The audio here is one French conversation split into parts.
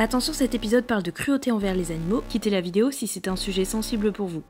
Attention, cet épisode parle de cruauté envers les animaux, quittez la vidéo si c'est un sujet sensible pour vous.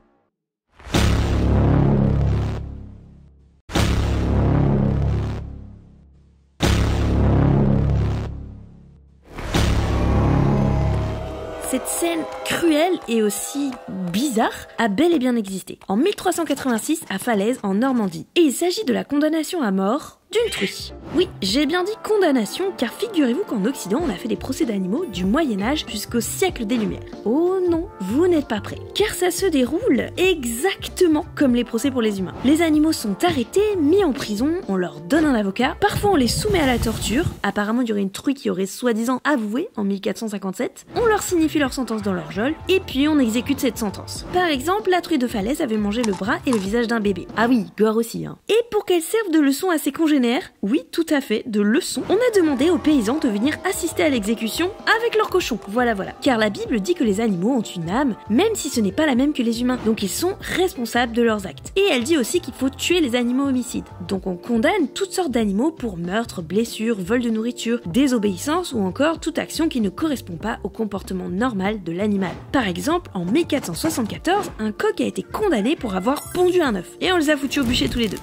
Cette scène cruelle et aussi bizarre a bel et bien existé. En 1386 à Falaise, en Normandie. Et il s'agit de la condamnation à mort d'une truie. Oui, j'ai bien dit condamnation, car figurez-vous qu'en Occident, on a fait des procès d'animaux du Moyen-Âge jusqu'au siècle des Lumières. Oh non, vous n'êtes pas prêts. Car ça se déroule exactement comme les procès pour les humains. Les animaux sont arrêtés, mis en prison, on leur donne un avocat, parfois on les soumet à la torture, apparemment il y aurait une truie qui aurait soi-disant avoué en 1457, on leur signifie leur sentence dans leur geôle, et puis on exécute cette sentence. Par exemple, la truie de Falaise avait mangé le bras et le visage d'un bébé. Ah oui, gore aussi, hein. Et pour qu'elle serve de leçon à ses congénères, oui, tout à fait, de leçon, on a demandé aux paysans de venir assister à l'exécution avec leurs cochons. Voilà. Car la Bible dit que les animaux ont une âme, même si ce n'est pas la même que les humains. Donc ils sont responsables de leurs actes. Et elle dit aussi qu'il faut tuer les animaux homicides. Donc on condamne toutes sortes d'animaux pour meurtre, blessure, vol de nourriture, désobéissance ou encore toute action qui ne correspond pas au comportement normal de l'animal. Par exemple, en 1474, un coq a été condamné pour avoir pondu un œuf. Et on les a foutus au bûcher tous les deux.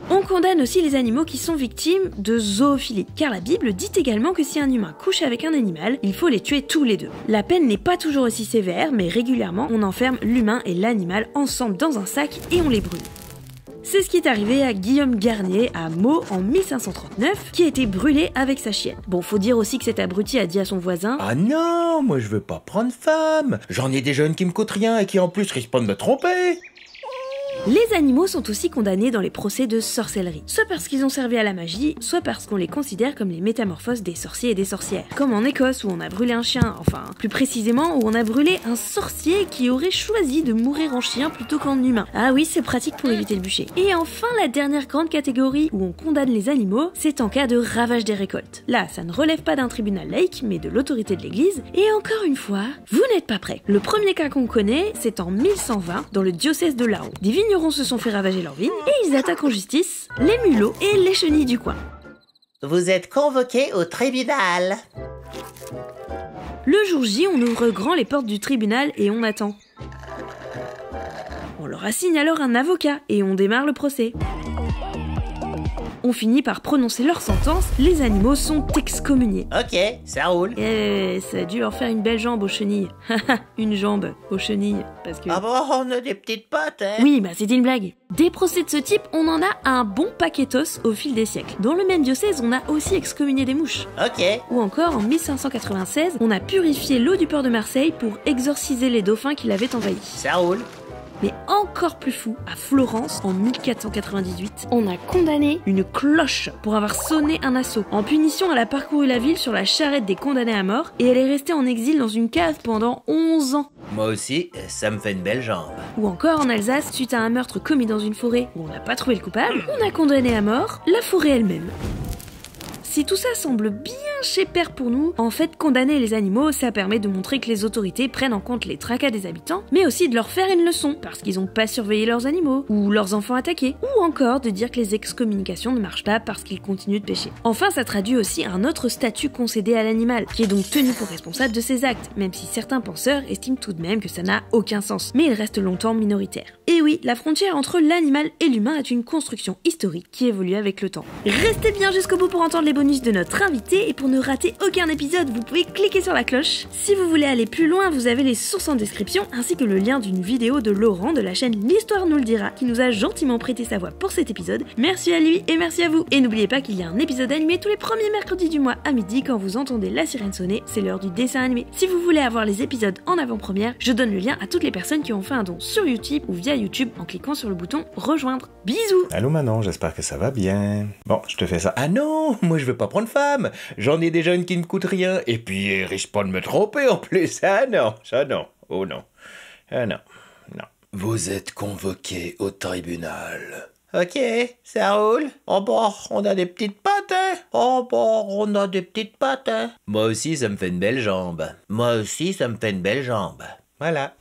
On condamne aussi les animaux qui sont victimes de zoophilie, car la Bible dit également que si un humain couche avec un animal, il faut les tuer tous les deux. La peine n'est pas toujours aussi sévère, mais régulièrement on enferme l'humain et l'animal ensemble dans un sac et on les brûle. C'est ce qui est arrivé à Guillaume Garnier à Meaux en 1539, qui a été brûlé avec sa chienne. Bon, faut dire aussi que cet abruti a dit à son voisin: Ah non, moi je veux pas prendre femme, j'en ai des jeunes qui me coûtent rien et qui en plus risquent pas de me tromper. Les animaux sont aussi condamnés dans les procès de sorcellerie, soit parce qu'ils ont servi à la magie, soit parce qu'on les considère comme les métamorphoses des sorciers et des sorcières. Comme en Écosse où on a brûlé un chien, enfin plus précisément où on a brûlé un sorcier qui aurait choisi de mourir en chien plutôt qu'en humain. Ah oui, c'est pratique pour éviter le bûcher. Et enfin, la dernière grande catégorie où on condamne les animaux, c'est en cas de ravage des récoltes. Là, ça ne relève pas d'un tribunal laïque, mais de l'autorité de l'église. Et encore une fois, vous n'êtes pas prêts. Le premier cas qu'on connaît, c'est en 1120 dans le diocèse de Laon. Des vignerons se sont fait ravager leurs vignes et ils attaquent en justice les mulots et les chenilles du coin. Vous êtes convoqués au tribunal. Le jour J, on ouvre grand les portes du tribunal et on attend. On leur assigne alors un avocat et on démarre le procès. On finit par prononcer leur sentence, les animaux sont excommuniés. Ok, ça roule. Et ça a dû leur faire une belle jambe aux chenilles. Une jambe aux chenilles, parce que... Ah bon, on a des petites pattes, hein? Oui, bah c'était une blague. Des procès de ce type, on en a un bon paquetos au fil des siècles. Dans le même diocèse, on a aussi excommunié des mouches. Ok. Ou encore, en 1596, on a purifié l'eau du port de Marseille pour exorciser les dauphins qui l'avaient envahi. Ça roule. Mais encore plus fou, à Florence, en 1498, on a condamné une cloche pour avoir sonné un assaut. En punition, elle a parcouru la ville sur la charrette des condamnés à mort et elle est restée en exil dans une cave pendant 11 ans. Moi aussi, ça me fait une belle jambe. Ou encore en Alsace, suite à un meurtre commis dans une forêt où on n'a pas trouvé le coupable, on a condamné à mort la forêt elle-même. Si tout ça semble bien chez père pour nous, en fait, condamner les animaux, ça permet de montrer que les autorités prennent en compte les tracas des habitants, mais aussi de leur faire une leçon, parce qu'ils n'ont pas surveillé leurs animaux, ou leurs enfants attaqués, ou encore de dire que les excommunications ne marchent pas parce qu'ils continuent de pécher. Enfin, ça traduit aussi un autre statut concédé à l'animal, qui est donc tenu pour responsable de ses actes, même si certains penseurs estiment tout de même que ça n'a aucun sens, mais il reste longtemps minoritaire. Et oui, la frontière entre l'animal et l'humain est une construction historique qui évolue avec le temps. Restez bien jusqu'au bout pour entendre les bonus de notre invité, et pour ne rater aucun épisode, vous pouvez cliquer sur la cloche. Si vous voulez aller plus loin, vous avez les sources en description, ainsi que le lien d'une vidéo de Laurent de la chaîne L'Histoire nous le dira, qui nous a gentiment prêté sa voix pour cet épisode. Merci à lui et merci à vous. Et n'oubliez pas qu'il y a un épisode animé tous les premiers mercredis du mois à midi. Quand vous entendez la sirène sonner, c'est l'heure du dessin animé. Si vous voulez avoir les épisodes en avant-première, je donne le lien à toutes les personnes qui ont fait un don sur YouTube ou via YouTube en cliquant sur le bouton rejoindre. Bisous. Allô Manon, j'espère que ça va bien. Bon, je te fais ça. Ah non, moi je veux pas prendre femme. J'en ai des jeunes qui ne coûtent rien. Et puis, ils risquent pas de me tromper en plus. Ah non, ça non. Oh non. Ah non, non. Vous êtes convoqués au tribunal. Ok, ça roule. Oh bon, on a des petites pattes, hein? Oh bon, on a des petites pattes, hein? Moi aussi, ça me fait une belle jambe. Moi aussi, ça me fait une belle jambe. Voilà.